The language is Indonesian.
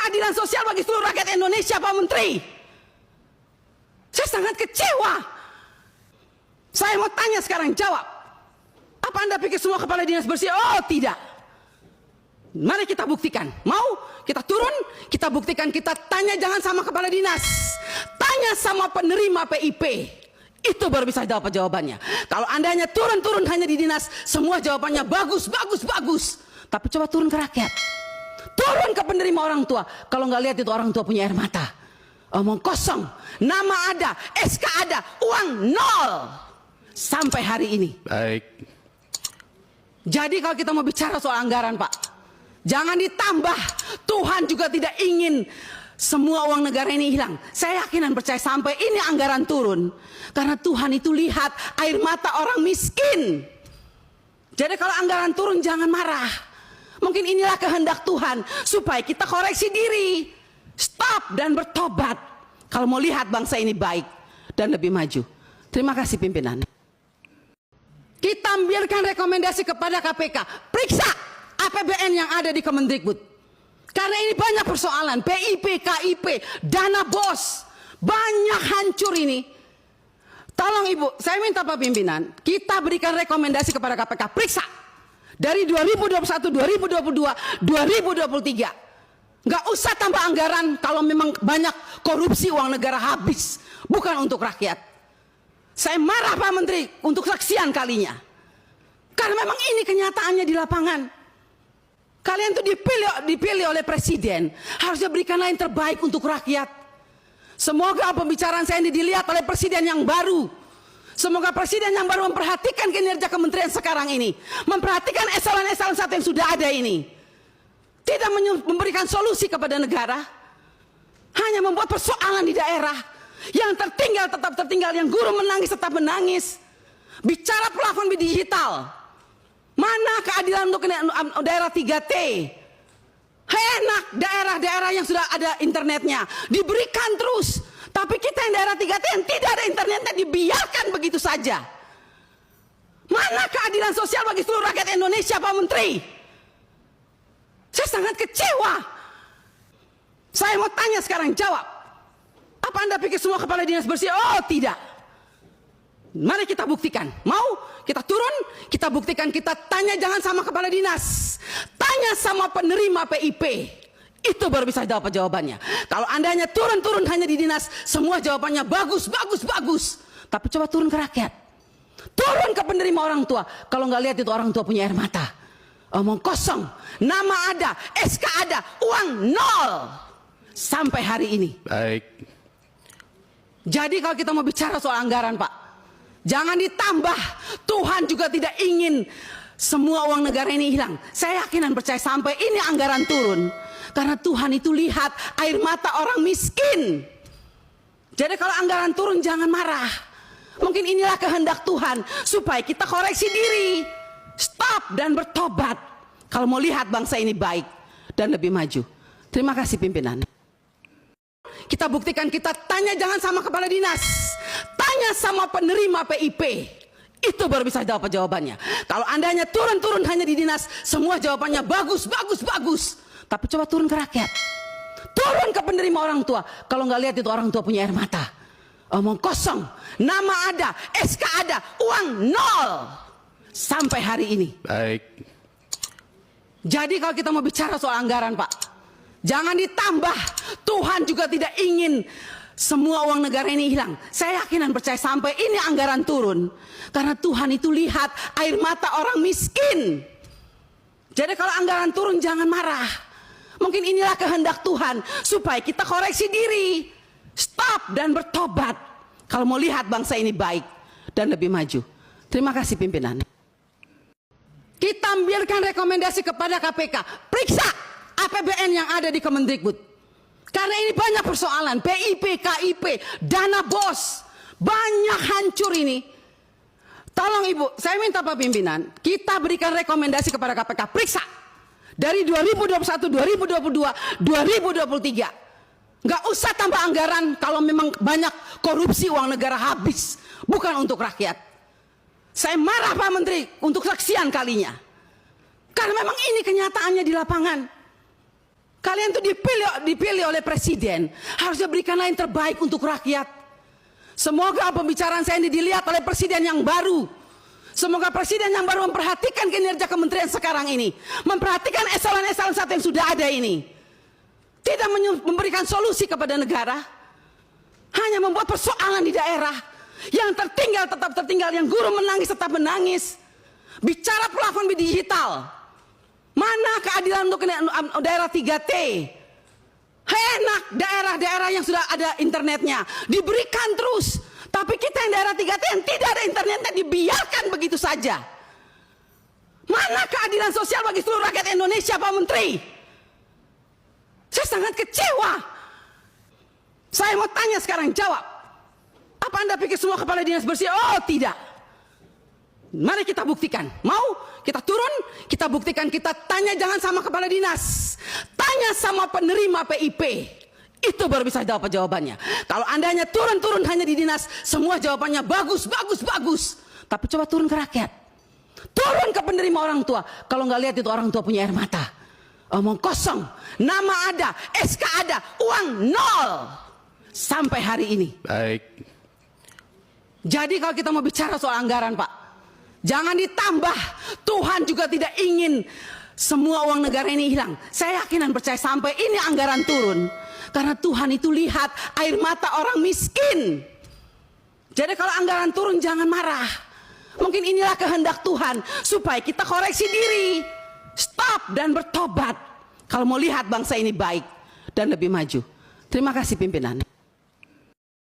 keadilan sosial bagi seluruh rakyat Indonesia, Pak Menteri? Saya sangat kecewa. Saya mau tanya sekarang, jawab. Apa Anda pikir semua kepala dinas bersih? Oh tidak. Mari kita buktikan. Mau kita turun, kita buktikan, kita tanya jangan sama kepala dinas. Tanya sama penerima PIP. Itu baru bisa dapat jawabannya. Kalau Anda hanya turun-turun hanya di dinas, semua jawabannya bagus, bagus, bagus. Tapi coba turun ke rakyat. Turun ke penerima orang tua. Kalau nggak lihat itu orang tua punya air mata. Omong kosong. Nama ada, SK ada, uang nol. Sampai hari ini. Baik. Jadi kalau kita mau bicara soal anggaran, Pak, jangan ditambah. Tuhan juga tidak ingin semua uang negara ini hilang. Saya yakin dan percaya sampai ini anggaran turun. Karena Tuhan itu lihat air mata orang miskin. Jadi kalau anggaran turun jangan marah. Mungkin inilah kehendak Tuhan supaya kita koreksi diri. Stop dan bertobat. Kalau mau lihat bangsa ini baik dan lebih maju. Terima kasih pimpinan. Kita ambilkan rekomendasi kepada KPK. Periksa APBN yang ada di Kemendikbud. Karena ini banyak persoalan. PIP, KIP, dana BOS. Banyak hancur ini. Tolong Ibu, saya minta Pak Pimpinan, kita berikan rekomendasi kepada KPK. Periksa. Dari 2021, 2022, 2023. Nggak usah tambah anggaran kalau memang banyak korupsi uang negara habis. Bukan untuk rakyat. Saya marah Pak Menteri untuk sekian kalinya. Karena memang ini kenyataannya di lapangan. Kalian tuh dipilih oleh presiden. Harusnya berikanlah yang terbaik untuk rakyat. Semoga pembicaraan saya ini dilihat oleh presiden yang baru. Semoga presiden yang baru memperhatikan kinerja kementerian sekarang ini. Memperhatikan eselon-eselon 1 yang sudah ada ini. Tidak memberikan solusi kepada negara. Hanya membuat persoalan di daerah. Yang tertinggal tetap tertinggal. Yang guru menangis tetap menangis. Bicara plafon digital. Mana keadilan untuk daerah 3T? Enak daerah-daerah yang sudah ada internetnya. Diberikan terus. Tapi kita yang daerah 3T yang tidak ada internetnya dibiarkan begitu saja. Mana keadilan sosial bagi seluruh rakyat Indonesia, Pak Menteri? Saya sangat kecewa. Saya mau tanya sekarang, jawab. Apa Anda pikir semua kepala dinas bersih? Oh tidak. Mari kita buktikan. Mau kita turun, kita buktikan, kita tanya jangan sama kepala dinas. Tanya sama penerima PIP. Itu baru bisa dapat jawabannya. Kalau Anda hanya turun-turun hanya di dinas, semua jawabannya bagus, bagus, bagus. Tapi coba turun ke rakyat. Turun ke penerima orang tua. Kalau nggak lihat itu orang tua punya air mata. Omong kosong. Nama ada, SK ada, uang nol. Sampai hari ini. Baik. Jadi kalau kita mau bicara soal anggaran, Pak, jangan ditambah. Tuhan juga tidak ingin semua uang negara ini hilang. Saya yakin dan percaya sampai ini anggaran turun. Karena Tuhan itu lihat air mata orang miskin. Jadi kalau anggaran turun jangan marah. Mungkin inilah kehendak Tuhan supaya kita koreksi diri. Stop dan bertobat. Kalau mau lihat bangsa ini baik dan lebih maju. Terima kasih pimpinan. Kita buktikan, kita tanya jangan sama kepala dinas. Tanya sama penerima PIP. Itu baru bisa dapat jawabannya. Kalau Anda hanya turun-turun hanya di dinas, semua jawabannya bagus, bagus, bagus. Tapi coba turun ke rakyat. Turun ke penerima orang tua. Kalau nggak lihat itu orang tua punya air mata. Omong kosong. Nama ada, SK ada, uang nol. Sampai hari ini. Baik. Jadi kalau kita mau bicara soal anggaran, Pak, jangan ditambah. Tuhan juga tidak ingin semua uang negara ini hilang. Saya yakin dan percaya sampai ini anggaran turun. Karena Tuhan itu lihat air mata orang miskin. Jadi kalau anggaran turun jangan marah. Mungkin inilah kehendak Tuhan supaya kita koreksi diri. Stop dan bertobat. Kalau mau lihat bangsa ini baik dan lebih maju. Terima kasih pimpinan. Kita ambilkan rekomendasi kepada KPK. Periksa APBN yang ada di Kemendikbud. Karena ini banyak persoalan. PIP, KIP, dana BOS. Banyak hancur ini. Tolong Ibu, saya minta Pak Pimpinan, kita berikan rekomendasi kepada KPK. Periksa. Dari 2021, 2022, 2023. Nggak usah tambah anggaran kalau memang banyak korupsi uang negara habis. Bukan untuk rakyat. Saya marah Pak Menteri untuk sekian kalinya. Karena memang ini kenyataannya di lapangan. Kalian kalian tuh dipilih oleh presiden, harusnya berikanlah yang terbaik untuk rakyat. Semoga pembicaraan saya ini dilihat oleh presiden yang baru. Semoga presiden yang baru memperhatikan kinerja kementerian sekarang ini, memperhatikan eselon-eselon 1 yang sudah ada ini, tidak memberikan solusi kepada negara, hanya membuat persoalan di daerah. Yang tertinggal tetap tertinggal, yang guru menangis tetap menangis. Bicara platform digital, mana keadilan untuk daerah 3T? Enak daerah-daerah yang sudah ada internetnya diberikan terus, tapi kita yang daerah 3T yang tidak ada internetnya dibiarkan begitu saja. Mana keadilan sosial bagi seluruh rakyat Indonesia, Pak Menteri? Saya sangat kecewa. Saya mau tanya sekarang, jawab. Apa Anda pikir semua kepala dinas bersih? Oh tidak. Mari kita buktikan. Mau kita turun, kita buktikan, kita tanya, jangan sama kepala dinas, tanya sama penerima PIP. Itu baru bisa jawab jawabannya. Kalau Anda hanya turun hanya di dinas, semua jawabannya bagus. Tapi coba turun ke rakyat, turun ke penerima orang tua. Kalau nggak lihat itu orang tua punya air mata, omong kosong, nama ada, SK ada, uang nol sampai hari ini. Baik. Jadi kalau kita mau bicara soal anggaran, Pak, jangan ditambah. Tuhan juga tidak ingin semua uang negara ini hilang. Saya yakin dan percaya sampai ini anggaran turun, karena Tuhan itu lihat air mata orang miskin. Jadi kalau anggaran turun jangan marah. Mungkin inilah kehendak Tuhan supaya kita koreksi diri, stop dan bertobat. Kalau mau lihat bangsa ini baik dan lebih maju. Terima kasih pimpinan.